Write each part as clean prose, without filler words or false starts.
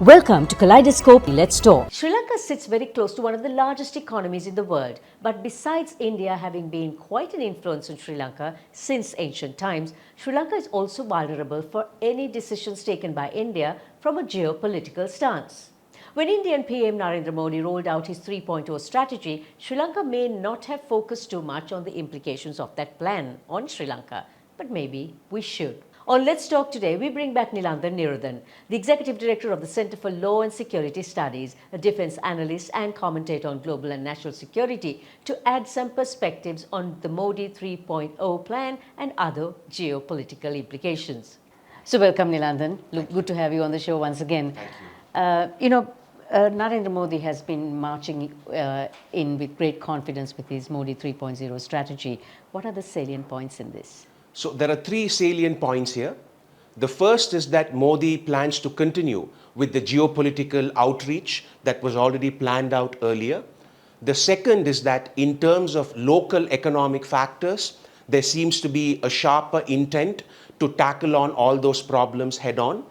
Welcome to Kaleidoscope. Let's talk. Sri Lanka sits very close to one of the largest economies in the world. But besides India having been quite an influence in Sri Lanka since ancient times, Sri Lanka is also vulnerable for any decisions taken by India from a geopolitical stance. When Indian PM Narendra Modi rolled out his 3.0 strategy, Sri Lanka may not have focused too much on the implications of that plan on Sri Lanka. But maybe we should. On Let's Talk today, we bring back Nilanthan Niruthan, the Executive Director of the Center for Law and Security Studies, a defense analyst and commentator on global and national security, to add some perspectives on the Modi 3.0 plan and other geopolitical implications. So welcome, Nilanthan. Good to have you on the show once again. Thank you. Narendra Modi has been marching in with great confidence with his Modi 3.0 strategy. What are the salient points in this? So there are three salient points here. The first is that Modi plans to continue with the geopolitical outreach that was already planned out earlier. The second is that in terms of local economic factors, there seems to be a sharper intent to tackle on all those problems head on.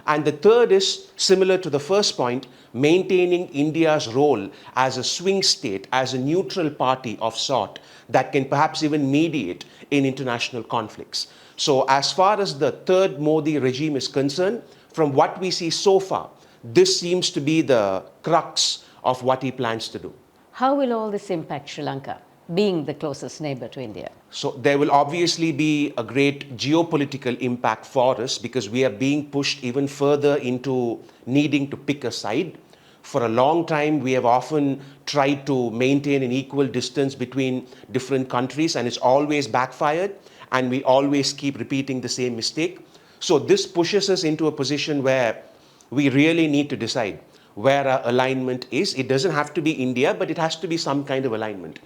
And the third is, similar to the first point, maintaining India's role as a swing state, as a neutral party of sort that can perhaps even mediate in international conflicts. So as far as the third Modi regime is concerned, from what we see so far, this seems to be the crux of what he plans to do. How will all this impact Sri Lanka, being the closest neighbor to India? So there will obviously be a great geopolitical impact for us because we are being pushed even further into needing to pick a side. For a long time, we have often tried to maintain an equal distance between different countries, and it's always backfired, and we always keep repeating the same mistake. So this pushes us into a position where we really need to decide where our alignment is. It doesn't have to be India, but it has to be some kind of alignment.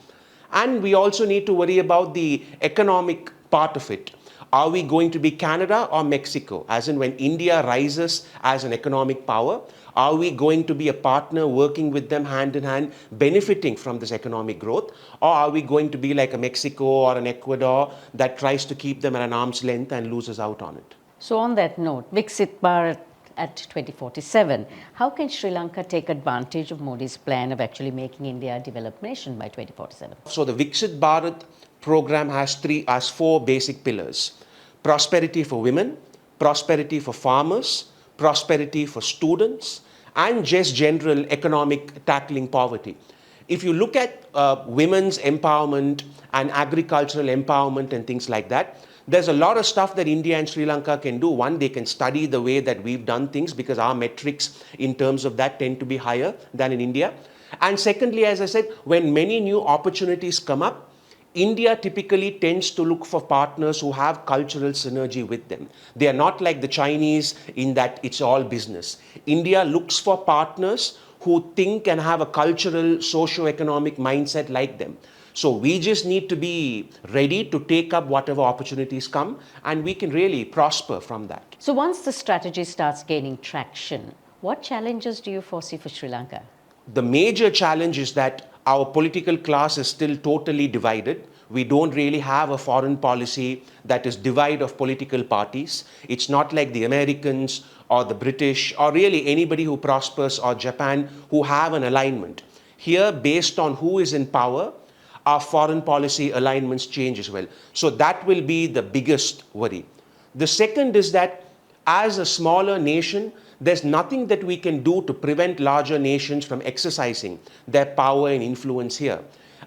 And we also need to worry about the economic part of it. Are we going to be Canada or Mexico? As in, when India rises as an economic power, are we going to be a partner working with them hand in hand, benefiting from this economic growth? Or are we going to be like a Mexico or an Ecuador that tries to keep them at an arm's length and loses out on it? So on that note, Viksit Bharat at 2047, how can Sri Lanka take advantage of Modi's plan of actually making India a developed nation by 2047? So the Viksit Bharat program has four basic pillars: prosperity for women, prosperity for farmers, prosperity for students, and just general economic tackling poverty. If you look at women's empowerment and agricultural empowerment and things like that, there's a lot of stuff that India and Sri Lanka can do. One, they can study the way that we've done things because our metrics in terms of that tend to be higher than in India. And secondly, as I said, when many new opportunities come up, India typically tends to look for partners who have cultural synergy with them. They are not like the Chinese in that it's all business. India looks for partners who think and have a cultural, socio-economic mindset like them. So we just need to be ready to take up whatever opportunities come, and we can really prosper from that. So once the strategy starts gaining traction, what challenges do you foresee for Sri Lanka? The major challenge is that our political class is still totally divided. We don't really have a foreign policy that is divide of political parties. It's not like the Americans or the British or really anybody who prospers or Japan who have an alignment. Here, based on who is in power, our foreign policy alignments change as well. So that will be the biggest worry. The second is that as a smaller nation, there's nothing that we can do to prevent larger nations from exercising their power and influence here.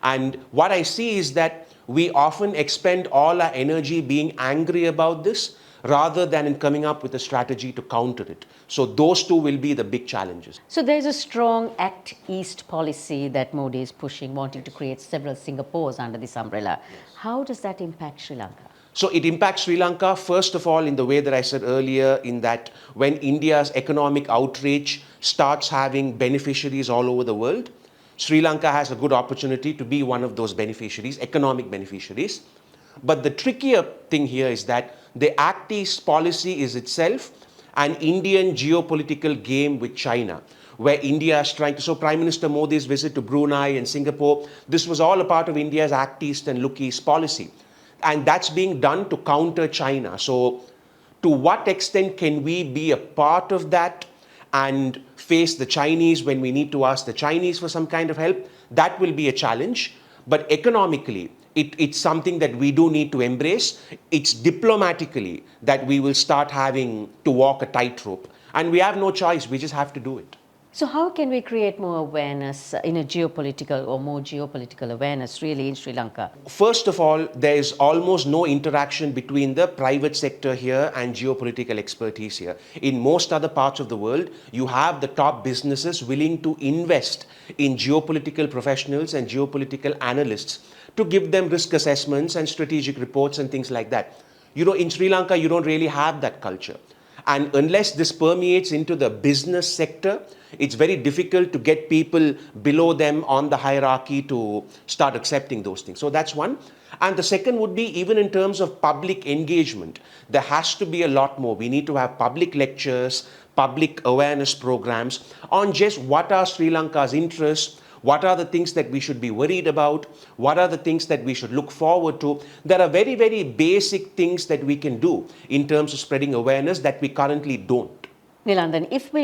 And what I see is that we often expend all our energy being angry about this rather than in coming up with a strategy to counter it. So those two will be the big challenges. So there's a strong Act East policy that Modi is pushing, wanting to create several Singapores under this umbrella. Yes. How does that impact Sri Lanka? So it impacts Sri Lanka, first of all, in the way that I said earlier, in that when India's economic outreach starts having beneficiaries all over the world, Sri Lanka has a good opportunity to be one of those beneficiaries, economic beneficiaries. But the trickier thing here is that the Act East policy is itself an Indian geopolitical game with China, where India is trying to, so Prime Minister Modi's visit to Brunei and Singapore, this was all a part of India's Act East and Look East policy. And that's being done to counter China. So to what extent can we be a part of that and face the Chinese when we need to ask the Chinese for some kind of help, that will be a challenge. But economically, it's something that we do need to embrace. It's diplomatically that we will start having to walk a tightrope. And we have no choice, we just have to do it. So how can we create more awareness in a geopolitical or more geopolitical awareness really in Sri Lanka? First of all, there is almost no interaction between the private sector here and geopolitical expertise here. In most other parts of the world, you have the top businesses willing to invest in geopolitical professionals and geopolitical analysts to give them risk assessments and strategic reports and things like that. You know, in Sri Lanka, you don't really have that culture. And unless this permeates into the business sector, it's very difficult to get people below them on the hierarchy to start accepting those things. So that's one. And the second would be, even in terms of public engagement, there has to be a lot more. We need to have public lectures, public awareness programs on just what are Sri Lanka's interests, what are the things that we should be worried about, what are the things that we should look forward to. There are very, very basic things that we can do in terms of spreading awareness that we currently don't. Nilanthan, if we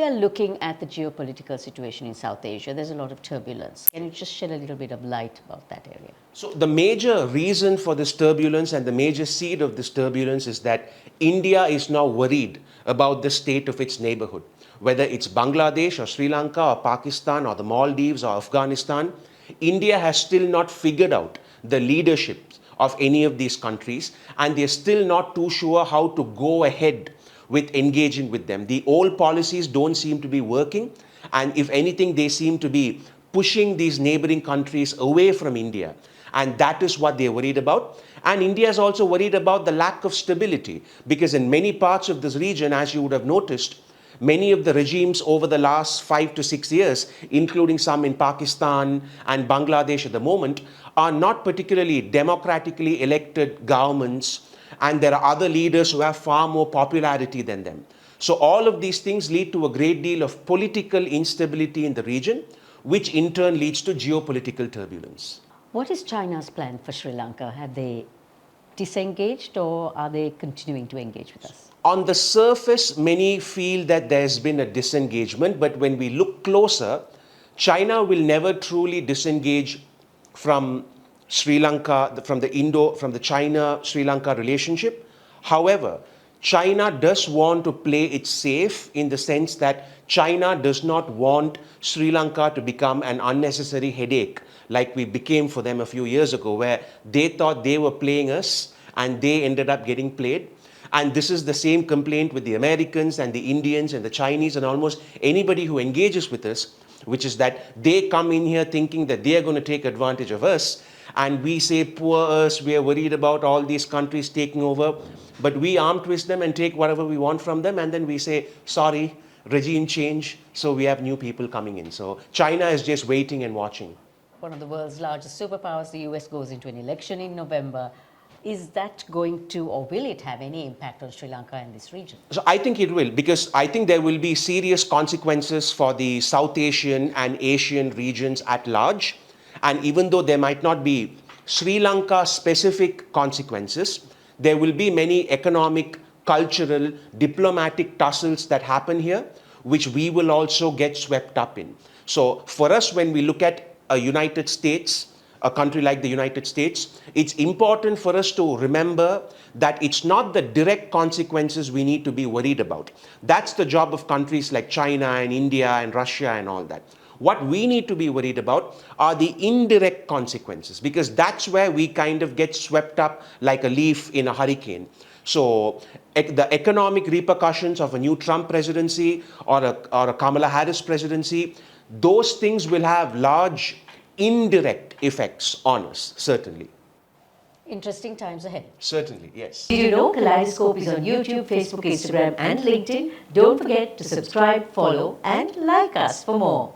are looking at the geopolitical situation in South Asia, there's a lot of turbulence. Can you just shed a little bit of light about that area? So the major reason for this turbulence and the major seed of this turbulence is that India is now worried about the state of its neighborhood. Whether it's Bangladesh or Sri Lanka or Pakistan or the Maldives or Afghanistan, India has still not figured out the leadership of any of these countries, and they're still not too sure how to go ahead with engaging with them. The old policies don't seem to be working, and if anything, they seem to be pushing these neighboring countries away from India, and that is what they're worried about. And India is also worried about the lack of stability, because in many parts of this region, as you would have noticed, many of the regimes over the last 5 to 6 years, including some in Pakistan and Bangladesh at the moment, are not particularly democratically elected governments, and there are other leaders who have far more popularity than them. So all of these things lead to a great deal of political instability in the region, which in turn leads to geopolitical turbulence. What is China's plan for Sri Lanka? Have they disengaged or are they continuing to engage with us? On the surface, many feel that there's been a disengagement, but when we look closer, China will never truly disengage from Sri Lanka, from the China-Sri Lanka relationship. However, China does want to play it safe in the sense that China does not want Sri Lanka to become an unnecessary headache like we became for them a few years ago, where they thought they were playing us and they ended up getting played. And this is the same complaint with the Americans and the Indians and the Chinese and almost anybody who engages with us, which is that they come in here thinking that they are going to take advantage of us. And we say, poor us, we are worried about all these countries taking over. But we arm twist them and take whatever we want from them. And then we say, sorry, regime change. So we have new people coming in. So China is just waiting and watching. One of the world's largest superpowers, the US, goes into an election in November. Is that going to, or will it have any impact on Sri Lanka and this region? So I think it will, because I think there will be serious consequences for the South Asian and Asian regions at large. And even though there might not be Sri Lanka specific consequences, there will be many economic, cultural, diplomatic tussles that happen here, which we will also get swept up in. So for us, when we look at a United States, a country like the United States, it's important for us to remember that it's not the direct consequences we need to be worried about. That's the job of countries like China and India and Russia and all that. What we need to be worried about are the indirect consequences, because that's where we kind of get swept up like a leaf in a hurricane. So the economic repercussions of a new Trump presidency or a Kamala Harris presidency, those things will have large indirect effects on us, certainly. Interesting times ahead. Certainly, yes. Did you know Kaleidoscope is on YouTube, Facebook, Instagram and LinkedIn? Don't forget to subscribe, follow and like us for more.